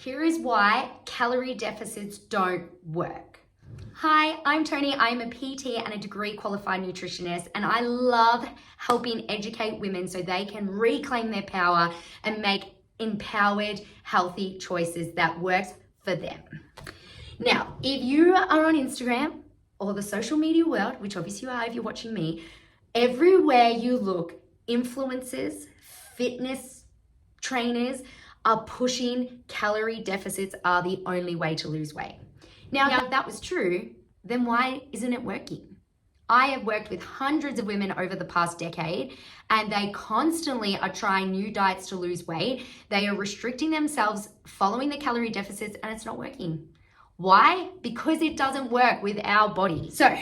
Here is why calorie deficits don't work. Hi, I'm Tony. I'm a PT and a degree qualified nutritionist, and I love helping educate women so they can reclaim their power and make empowered, healthy choices that works for them. Now, if you are on Instagram or the social media world, which obviously you are if you're watching me, everywhere you look, influencers, fitness trainers are pushing calorie deficits are the only way to lose weight. Now, if that was true, then why isn't it working? I have worked with hundreds of women over the past decade, and they constantly are trying new diets to lose weight. They are restricting themselves, following the calorie deficits, and it's not working. Why? Because it doesn't work with our body. So,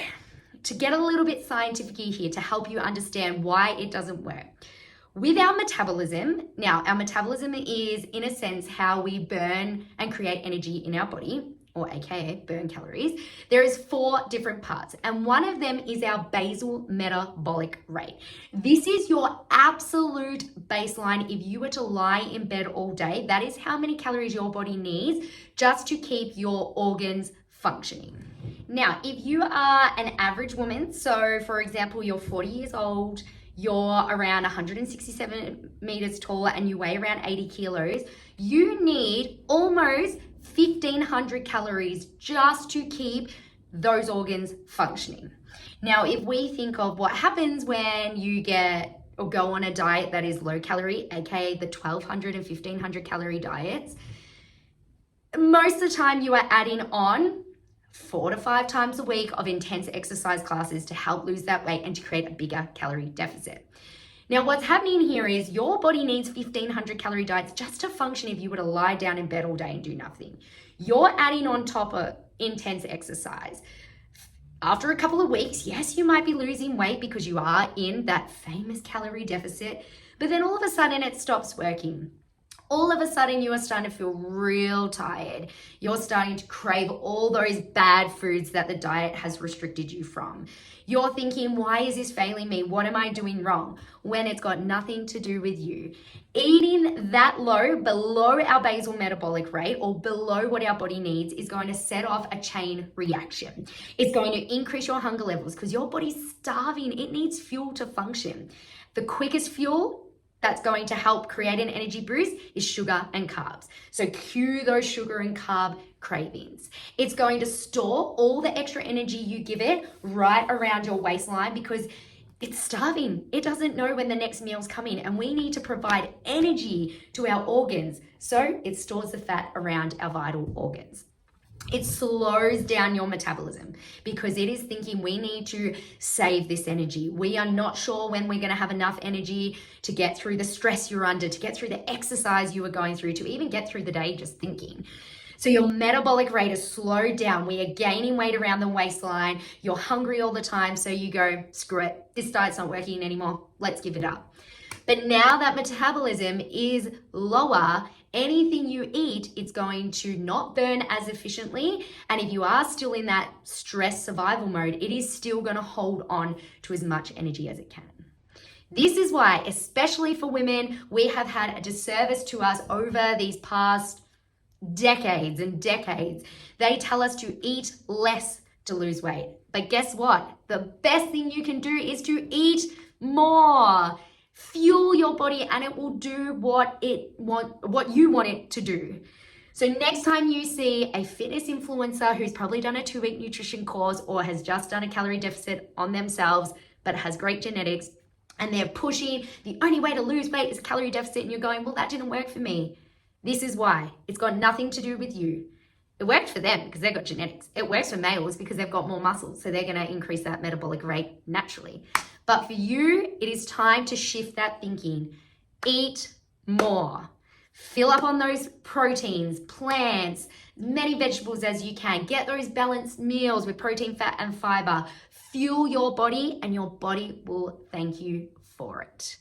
to get a little bit scientific here to help you understand why it doesn't work. With our metabolism, now our metabolism is in a sense how we burn and create energy in our body, or AKA burn calories. There is 4 different parts, and one of them is our basal metabolic rate. This is your absolute baseline. If you were to lie in bed all day, that is how many calories your body needs just to keep your organs functioning. Now, if you are an average woman, so for example, you're 40 years old, you're around 167 meters tall, and you weigh around 80 kilos, you need almost 1,500 calories just to keep those organs functioning. Now, if we think of what happens when you get or go on a diet that is low calorie, aka the 1,200 and 1,500 calorie diets, most of the time you are adding on 4 to 5 times a week of intense exercise classes to help lose that weight and to create a bigger calorie deficit. Now, what's happening here is your body needs 1,500 calorie diets just to function if you were to lie down in bed all day and do nothing. You're adding on top of intense exercise. After a couple of weeks, yes, you might be losing weight because you are in that famous calorie deficit, but then all of a sudden it stops working. All of a sudden you are starting to feel real tired. You're starting to crave all those bad foods that the diet has restricted you from. You're thinking, why is this failing me? What am I doing wrong? When it's got nothing to do with you. Eating that low, below our basal metabolic rate or below what our body needs is going to set off a chain reaction. It's going to increase your hunger levels because your body's starving. It needs fuel to function. The quickest fuel that's going to help create an energy boost is sugar and carbs. So cue those sugar and carb cravings. It's going to store all the extra energy you give it right around your waistline because it's starving. It doesn't know when the next meal's coming, and we need to provide energy to our organs. So it stores the fat around our vital organs. It slows down your metabolism because it is thinking we need to save this energy. We are not sure when we're going to have enough energy to get through the stress you're under, to get through the exercise you are going through, to even get through the day just thinking. So your metabolic rate is slowed down. We are gaining weight around the waistline. You're hungry all the time. So you go, screw it. This diet's not working anymore. Let's give it up. But now that metabolism is lower, anything you eat, it's going to not burn as efficiently. And if you are still in that stress survival mode, it is still going to hold on to as much energy as it can. This is why, especially for women, we have had a disservice to us over these past decades and decades. They tell us to eat less to lose weight. But guess what? The best thing you can do is to eat more. Fuel your body and it will do what you want it to do. So next time you see a fitness influencer who's probably done a 2-week nutrition course or has just done a calorie deficit on themselves but has great genetics, and they're pushing the only way to lose weight is calorie deficit, and you're going, well, that didn't work for me. This is why. It's got nothing to do with you. It worked for them because they've got genetics. It works for males because they've got more muscles, so they're going to increase that metabolic rate naturally. But for you, it is time to shift that thinking. Eat more. Fill up on those proteins, plants, many vegetables as you can. Get those balanced meals with protein, fat, and fiber. Fuel your body, and your body will thank you for it.